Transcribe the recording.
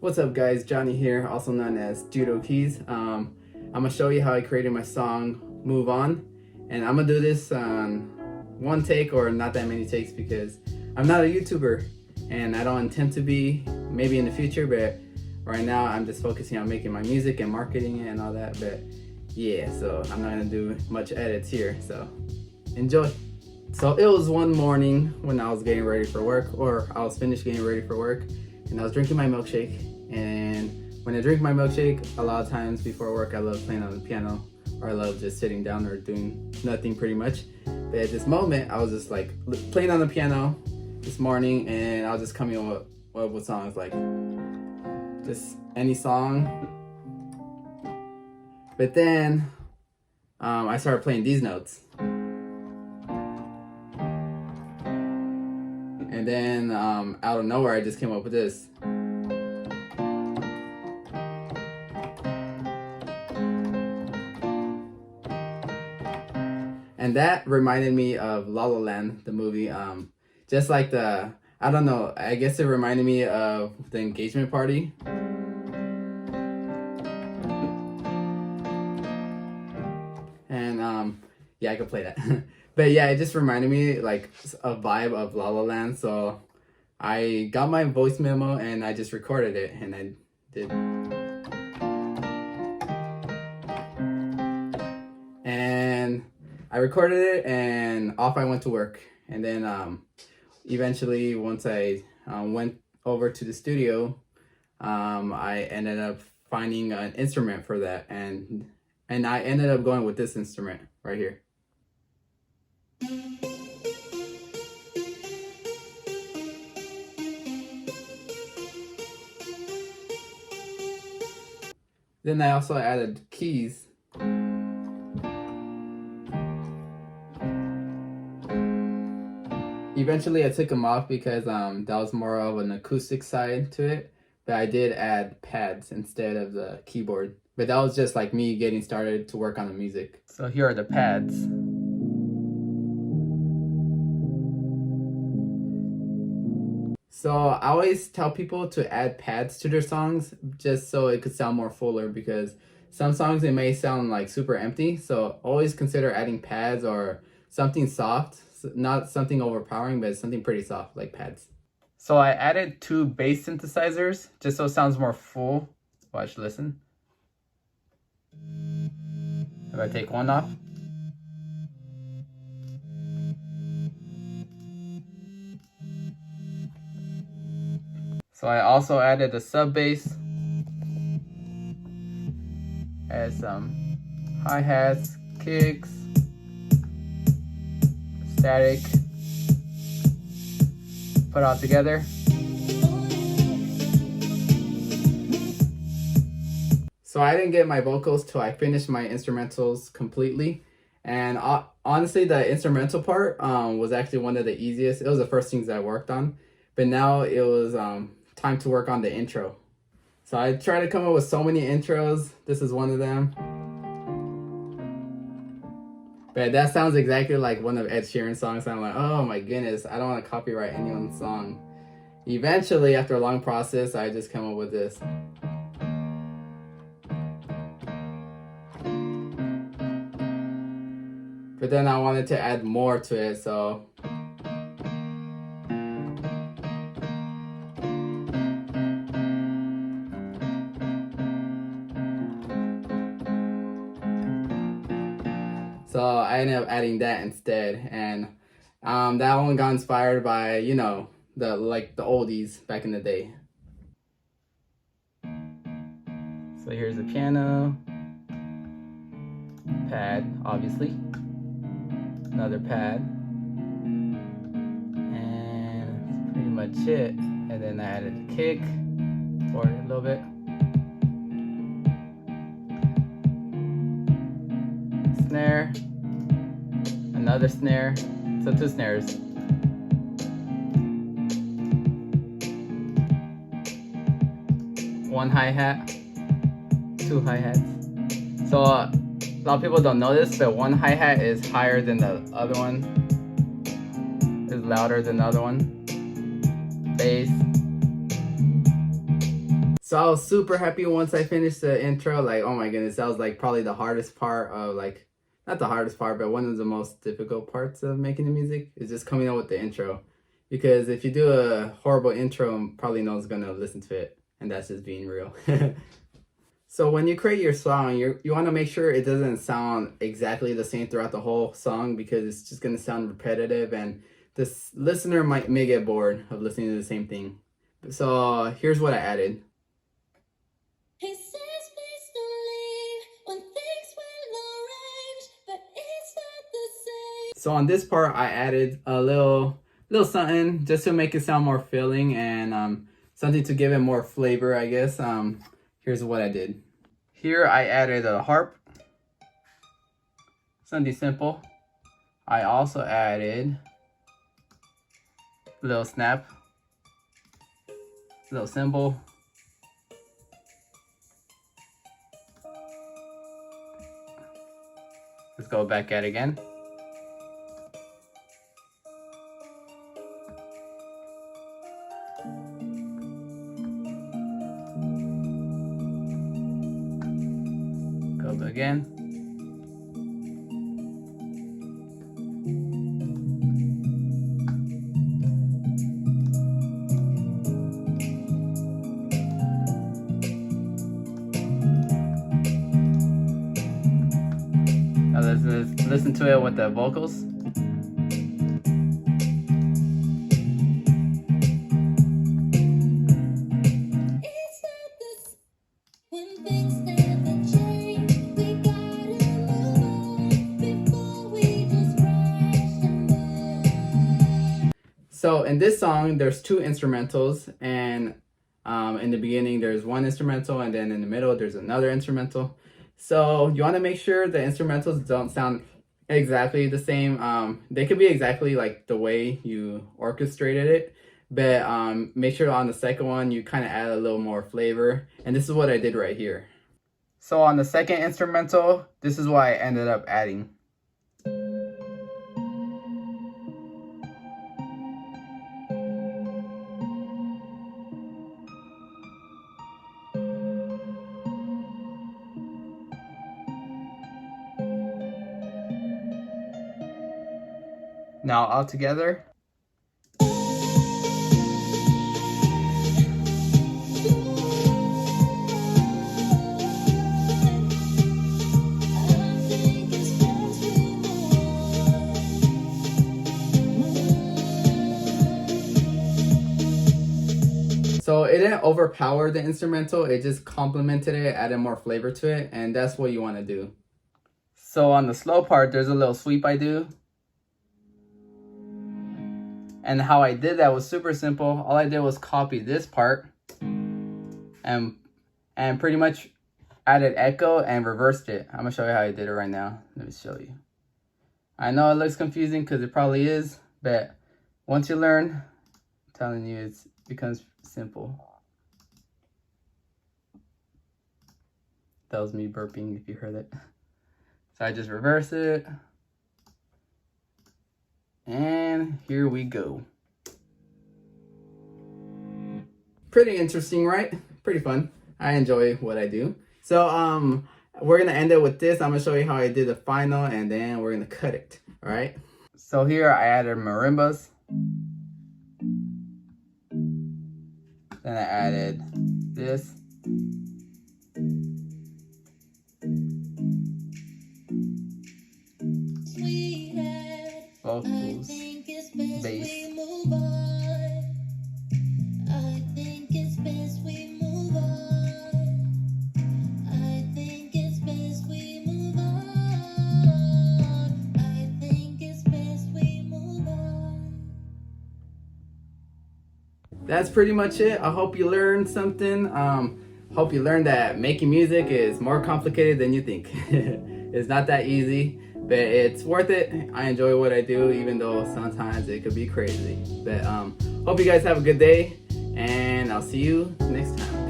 What's up guys, Johnny here, also known as Judo Keys. I'm gonna show you how I created my song Move On, and I'm gonna do this on one take or not that many takes because I'm not a YouTuber and I don't intend to be, maybe in the future, but right now I'm just focusing on making my music and marketing it and all that. But yeah, so I'm not gonna do much edits here, so enjoy. So it was one morning when I was getting ready for work, or I was finished getting ready for work, and I was drinking my milkshake. And when I drink my milkshake, a lot of times before work I love playing on the piano, or I love just sitting down or doing nothing pretty much. But at this moment I was just like playing on the piano this morning, and I was just coming up with songs, like just any song. But then I started playing these notes. And then out of nowhere I just came up with this. And that reminded me of La La Land, the movie. Just like I don't know, I guess it reminded me of the engagement party. And yeah, I could play that. But yeah, it just reminded me like a vibe of La La Land. So I got my voice memo and I just recorded it, and I did. And I recorded it and off I went to work. And then eventually once I went over to the studio, I ended up finding an instrument for that, and I ended up going with this instrument right here. Then I also added keys. Eventually I took them off because that was more of an acoustic side to it, but I did add pads instead of the keyboard. But that was just like me getting started to work on the music. So here are the pads. So I always tell people to add pads to their songs just so it could sound more fuller, because some songs, it may sound like super empty. So always consider adding pads or something soft, not something overpowering, but something pretty soft like pads. So I added 2 bass synthesizers just so it sounds more full. Watch, listen. If I take one off. So I also added a sub bass, add some hi-hats, kicks, static, put all together. So I didn't get my vocals till I finished my instrumentals completely. And honestly, the instrumental part was actually one of the easiest. It was the first things I worked on. But now it was time to work on the intro. So I tried to come up with so many intros. This is one of them. But that sounds exactly like one of Ed Sheeran's songs. I'm like, oh my goodness, I don't want to copyright anyone's song. Eventually, after a long process, I just came up with this. But then I wanted to add more to it, so I ended up adding that instead, and that one got inspired by, you know, the oldies back in the day. So here's the piano, pad, obviously, another pad, and that's pretty much it. And then I added a kick for it a little bit. Snare, another snare, so 2 snares. One hi-hat, 2 hi-hats. So a lot of people don't know this, but one hi-hat is higher than the other one, is louder than the other one. Bass. So I was super happy once I finished the intro. Like, oh my goodness, that was like probably the hardest part of like, not the hardest part, but one of the most difficult parts of making the music is just coming up with the intro. Because if you do a horrible intro, probably no one's gonna listen to it. And that's just being real. So when you create your song, you want to make sure it doesn't sound exactly the same throughout the whole song, because it's just going to sound repetitive and this listener may get bored of listening to the same thing. So here's what I added. He says please don't leave when things will arrange, but it's not the same. So on this part, I added a little something just to make it sound more filling and something to give it more flavor, I guess. Here's what I did. Here I added a harp, something simple. I also added a little snap, a little cymbal. Let's go back at it again. Go again. Now let's listen to it with the vocals. So in this song, there's two instrumentals, and in the beginning there's one instrumental, and then in the middle there's another instrumental. So you want to make sure the instrumentals don't sound exactly the same. They could be exactly like the way you orchestrated it, but make sure on the second one you kind of add a little more flavor, and this is what I did right here. So on the second instrumental, this is what I ended up adding. Now all together. So it didn't overpower the instrumental, it just complemented it, added more flavor to it, and that's what you want to do. So on the slow part, there's a little sweep I do. And how I did that was super simple. All I did was copy this part and pretty much added echo and reversed it. I'm gonna show you how I did it right now. Let me show you. I know it looks confusing because it probably is, but once you learn, I'm telling you, it becomes simple. That was me burping if you heard it. So I just reverse it. And here we go. Pretty interesting, right? Pretty fun. I enjoy what I do. So we're gonna end it with this. I'm gonna show you how I did the final, and then we're gonna cut it. All right. So here I added marimbas. Then I added this. Vocals, bass. That's pretty much it. I hope you learned something. Hope you learned that making music is more complicated than you think. It's not that easy, but it's worth it. I enjoy what I do, even though sometimes it could be crazy. But hope you guys have a good day, and I'll see you next time.